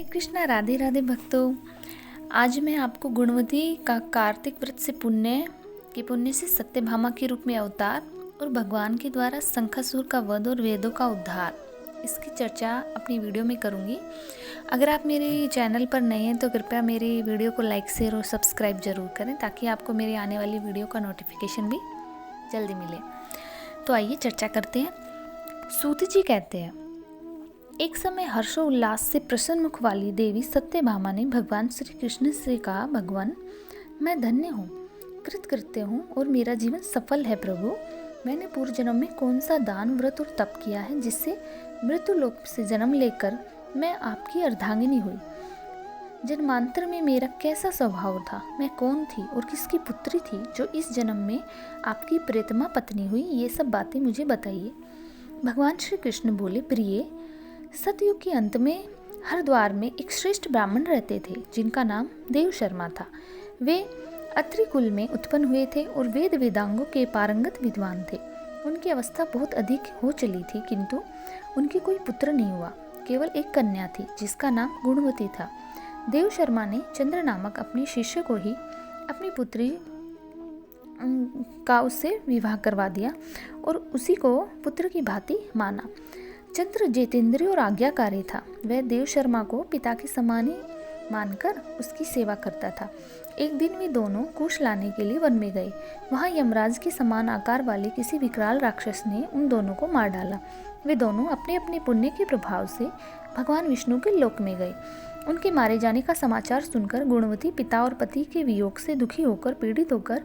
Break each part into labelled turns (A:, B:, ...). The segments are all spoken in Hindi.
A: हरे कृष्णा। राधे राधे भक्तों। आज मैं आपको गुणवती का कार्तिक व्रत से पुण्य से सत्यभामा के रूप में अवतार और भगवान के द्वारा शंखासुर का वध और वेदों का उद्धार, इसकी चर्चा अपनी वीडियो में करूंगी। अगर आप मेरे चैनल पर नए हैं तो कृपया मेरी वीडियो को लाइक शेयर और सब्सक्राइब जरूर करें ताकि आपको मेरी आने वाली वीडियो का नोटिफिकेशन भी जल्दी मिले। तो आइए चर्चा करते हैं। सूत जी कहते हैं, एक समय हर्षोल्लास से प्रसन्न मुख वाली देवी सत्यभामा ने भगवान श्री कृष्ण से कहा, भगवान मैं धन्य हूँ, कृतकृत्य हूँ और मेरा जीवन सफल है। प्रभु मैंने पूर्व जन्म में कौन सा दान व्रत और तप किया है जिससे मृत्यु लोक से जन्म लेकर मैं आपकी अर्धांगिनी हुई। जन्मांतर में मेरा कैसा स्वभाव था, मैं कौन थी और किसकी पुत्री थी जो इस जन्म में आपकी प्रियतमा पत्नी हुई, ये सब बातें मुझे बताइए। भगवान श्री कृष्ण बोले, प्रिय सतयुग के अंत में हरिद्वार में एक श्रेष्ठ ब्राह्मण रहते थे जिनका नाम देव शर्मा था। वे अत्रि कुल में उत्पन्न हुए थे और वेद वेदांगों के पारंगत विद्वान थे। उनकी अवस्था बहुत अधिक हो चली थी किंतु उनकी कोई पुत्र नहीं हुआ, केवल एक कन्या थी जिसका नाम गुणवती था। देव शर्मा ने चंद्र नामक अपने शिष्य को ही अपनी पुत्री का उससे विवाह करवा दिया और उसी को पुत्र की भांति माना। चंद्र जितेंद्रिय और आज्ञाकारी था। वह देव शर्मा को पिता के समान ही मानकर उसकी सेवा करता था। एक दिन वे दोनों कुश लाने के लिए वन में गए। वहां यमराज के समान आकार वाले किसी विकराल राक्षस ने उन दोनों को मार डाला। वे दोनों अपने अपने पुण्य के प्रभाव से भगवान विष्णु के लोक में गए। उनके मारे जाने का समाचार सुनकर गुणवती पिता और पति के वियोग से दुखी होकर पीड़ित होकर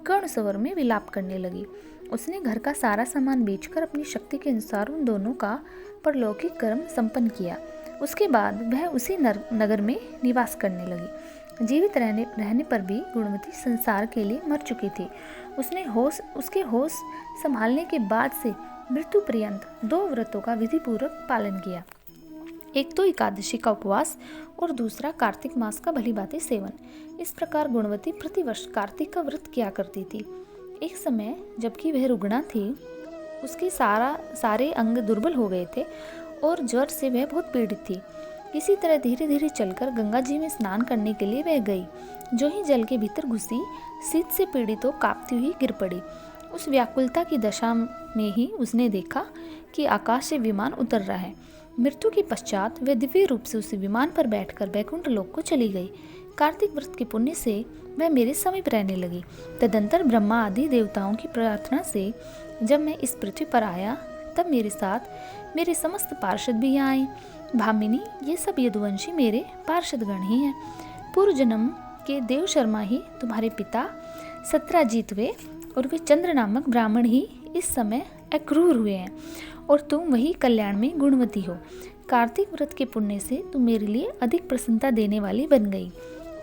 A: कर्ण सरोवर में विलाप करने लगी। उसने घर का सारा सामान बेचकर अपनी शक्ति के अनुसार उन दोनों का परलौकिक कर्म संपन्न किया। उसके बाद वह उसी नगर में निवास करने लगी। जीवित रहने पर भी गुणवती संसार के लिए मर चुकी थी। उसके होश संभालने के बाद से मृत्यु पर्यंत 2 व्रतों का विधिपूर्वक पालन किया। एक तो एकादशी का उपवास और दूसरा कार्तिक मास का भली भांति सेवन। इस प्रकार गुणवती प्रतिवर्ष कार्तिक का व्रत किया करती थी। एक समय जबकि वह रुग्णा थी, उसके सारे अंग दुर्बल हो गए थे और ज्वर से वह बहुत पीड़ित थी। किसी तरह धीरे धीरे चलकर गंगा जी में स्नान करने के लिए वह गई। जो ही जल के भीतर घुसी, शीत से पीड़ित हो कांपती हुई गिर पड़ी। उस व्याकुलता की दशा में ही उसने देखा कि आकाश से विमान उतर रहा है। मृत्यु के पश्चात वह दिव्य रूप से उस विमान पर बैठकर बैकुंठ लोक को चली गई। कार्तिक व्रत के पुण्य से वह मेरे समीप रहने लगी। तदंतर ब्रह्मा आदि देवताओं की प्रार्थना से जब मैं इस पृथ्वी पर आया तब मेरे साथ मेरे समस्त पार्षद भी यहाँ आए। भामिनी, ये सब यदुवंशी मेरे पार्षदगण ही हैं। पूर्व जन्म के देव शर्मा ही तुम्हारे पिता सत्राजीत हुए और वे चंद्र नामक ब्राह्मण ही इस समय अक्रूर हुए हैं और तुम वही कल्याण में गुणवती हो। कार्तिक व्रत के पुण्य से तुम मेरे लिए अधिक प्रसन्नता देने वाली बन गई।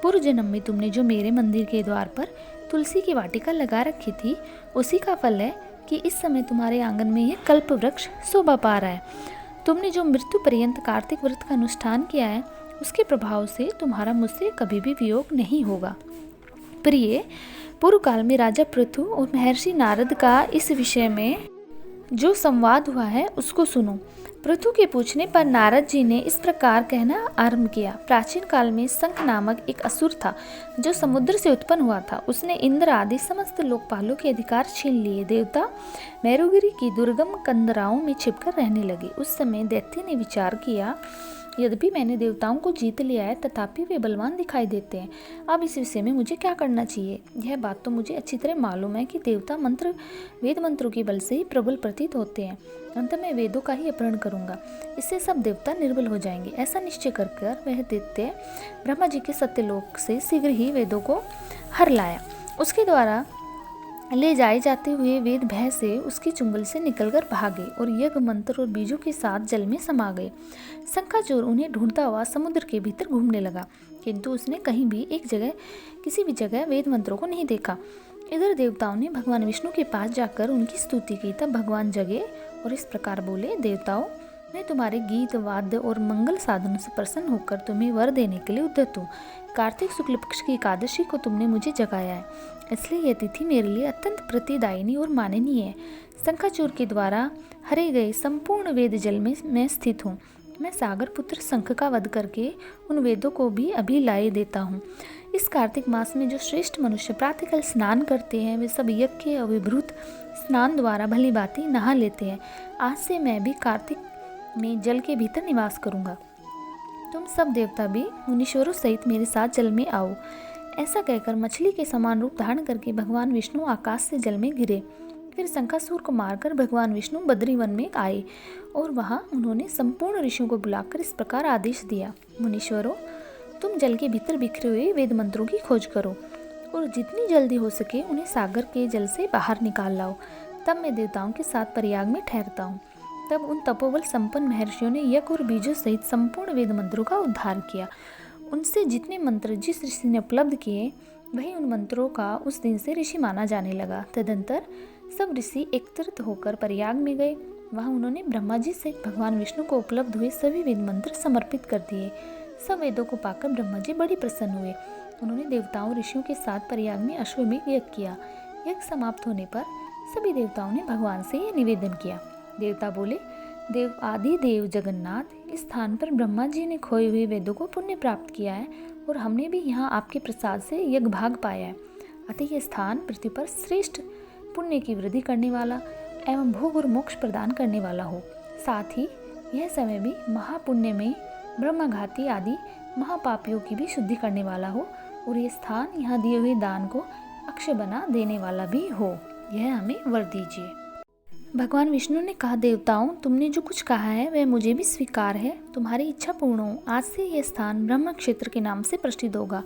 A: पूर्व जन्म में तुमने जो मेरे मंदिर के द्वार पर तुलसी की वाटिका लगा रखी थी, उसी का फल है कि इस समय तुम्हारे आंगन में यह कल्प वृक्ष शोभा पा रहा है। तुमने जो मृत्यु पर्यंत कार्तिक व्रत का अनुष्ठान किया है, उसके प्रभाव से तुम्हारा मुझसे कभी भी वियोग नहीं होगा। प्रिय, पूर्व काल में राजा पृथु और महर्षि नारद का इस विषय में जो संवाद हुआ है उसको सुनो। पृथु के पूछने पर नारद जी ने इस प्रकार कहना आरंभ किया। प्राचीन काल में शंख नामक एक असुर था जो समुद्र से उत्पन्न हुआ था। उसने इंद्र आदि समस्त लोकपालों के अधिकार छीन लिए। देवता मेरुगिरी की दुर्गम कंदराओं में छिपकर रहने लगे। उस समय दैत्य ने विचार किया, यद्यपि मैंने देवताओं को जीत लिया है तथापि वे बलवान दिखाई देते हैं। अब इस विषय में मुझे क्या करना चाहिए? यह बात तो मुझे अच्छी तरह मालूम है कि देवता वेद मंत्रों के बल से ही प्रबल प्रतीत होते हैं। अंत में वेदों का ही अपहरण करूंगा, इससे सब देवता निर्बल हो जाएंगे। ऐसा निश्चय कर वह दैत्य ब्रह्मा जी के सत्यलोक से शीघ्र ही वेदों को हर लाया। उसके द्वारा ले जाए जाते हुए वेद भय से उसके चुंगल से निकलकर भागे और यज्ञ मंत्र और बीजों के साथ जल में समा गए। शंखाचूर उन्हें ढूंढता हुआ समुद्र के भीतर घूमने लगा किंतु उसने कहीं भी किसी भी जगह वेद मंत्रों को नहीं देखा। इधर देवताओं ने भगवान विष्णु के पास जाकर उनकी स्तुति की। तब भगवान जगे और इस प्रकार बोले, देवताओं, मैं तुम्हारे गीत वाद्य और मंगल साधनों से प्रसन्न होकर तुम्हें वर देने के लिए उद्यत हूँ। कार्तिक शुक्ल पक्ष की एकादशी को तुमने मुझे जगाया है, इसलिए यह तिथि मेरे लिए अत्यंत प्रतिदायिनी और माननीय है। शंखाचूर के द्वारा हरे गए संपूर्ण वेद जल में मैं स्थित हूँ मैं सागर पुत्र शंख का वध करके उन वेदों को भी अभी लाए देता हूँ। इस कार्तिक मास में जो श्रेष्ठ मनुष्य प्रातःकाल स्नान करते हैं वे सब यज्ञ के अविभूत स्नान द्वारा भली भांति नहा लेते हैं। आज से मैं भी कार्तिक में जल के भीतर निवास करूँगा। तुम सब देवता भी मुनीश्वरों सहित मेरे साथ जल में आओ। ऐसा कहकर मछली के समान रूप धारण करके भगवान विष्णु आकाश से जल में गिरे। फिर शंखासुर को मारकर भगवान विष्णु बद्रीवन में आए और वहाँ उन्होंने संपूर्ण ऋषियों को बुलाकर इस प्रकार आदेश दिया, मुनीश्वरों, तुम जल के भीतर बिखरे हुए वेद मंत्रों की खोज करो और जितनी जल्दी हो सके उन्हें सागर के जल से बाहर निकाल लाओ। तब मैं देवताओं के साथ प्रयाग में ठहरता हूँ। तब उन तपोबल संपन्न महर्षियों ने यज्ञ और बीजों सहित संपूर्ण वेद मंत्रों का उद्धार किया। उनसे जितने मंत्र जिस ऋषि ने उपलब्ध किए वही उन मंत्रों का उस दिन से ऋषि माना जाने लगा। तदंतर सब ऋषि एकत्रित होकर प्रयाग में गए। वहाँ उन्होंने ब्रह्मा जी सहित भगवान विष्णु को उपलब्ध हुए सभी वेद मंत्र समर्पित कर दिए। सब वेदों को पाकर ब्रह्मा जी बड़ी प्रसन्न हुए। उन्होंने देवताओं ऋषियों के साथ प्रयाग में अश्वमेध यज्ञ किया। यज्ञ समाप्त होने पर सभी देवताओं ने भगवान से यह निवेदन किया। देवता बोले, देव आदि देव जगन्नाथ, इस स्थान पर ब्रह्मा जी ने खोए हुए वेदों को पुण्य प्राप्त किया है और हमने भी यहाँ आपके प्रसाद से यज्ञ भाग पाया है। अतः यह स्थान पृथ्वी पर श्रेष्ठ पुण्य की वृद्धि करने वाला एवं भोग और मोक्ष प्रदान करने वाला हो। साथ ही यह समय भी महापुण्य में ब्रह्मघाती आदि महापापियों की भी शुद्धि करने वाला हो और ये स्थान यहाँ दिए हुए दान को अक्षय बना देने वाला भी हो। यह हमें वर दीजिए। भगवान विष्णु ने कहा, देवताओं, तुमने जो कुछ कहा है वह मुझे भी स्वीकार है। तुम्हारी इच्छा पूर्ण हो। आज से यह स्थान ब्रह्म क्षेत्र के नाम से प्रसिद्ध होगा।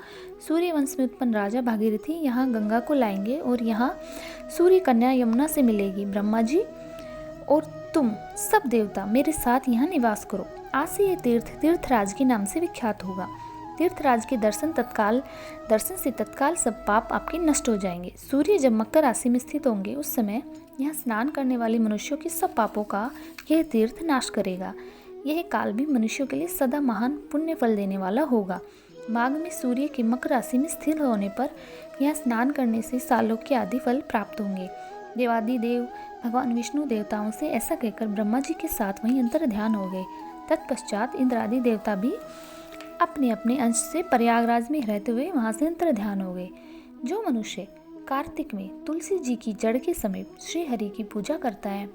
A: सूर्य वंश में उत्पन्न राजा भागीरथी यहाँ गंगा को लाएंगे और यहाँ सूर्य कन्या यमुना से मिलेगी। ब्रह्मा जी और तुम सब देवता मेरे साथ यहाँ निवास करो। आज से यह तीर्थराज के नाम से विख्यात होगा। तीर्थराज के दर्शन से तत्काल सब पाप आपके नष्ट हो जाएंगे। सूर्य जब मकर राशि में स्थित होंगे उस समय यहाँ स्नान करने वाले मनुष्यों के सब पापों का यह तीर्थ नाश करेगा। यह काल भी मनुष्यों के लिए सदा महान पुण्य फल देने वाला होगा। माघ में सूर्य के मकर राशि में स्थिर होने पर यहाँ स्नान करने से सालोक्य आदि फल प्राप्त होंगे। देवादिदेव भगवान विष्णु देवताओं से ऐसा कहकर ब्रह्मा जी के साथ वहीं अंतर ध्यान हो गए। तत्पश्चात इंद्रादि देवता भी अपने अपने अंश से प्रयागराज में रहते हुए वहाँ से अंतर ध्यान हो गए। जो मनुष्य कार्तिक में तुलसी जी की जड़ के समीप श्री हरि की पूजा करता है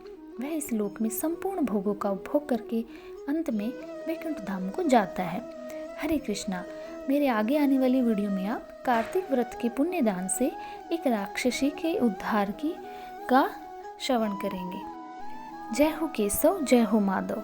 A: वह इस लोक में संपूर्ण भोगों का उपभोग करके अंत में वैकुंठ धाम को जाता है। हरे कृष्णा। मेरे आगे आने वाली वीडियो में आप कार्तिक व्रत के पुण्य दान से एक राक्षसी के उद्धार का श्रवण करेंगे। जय हो केशव, जय हो माधव।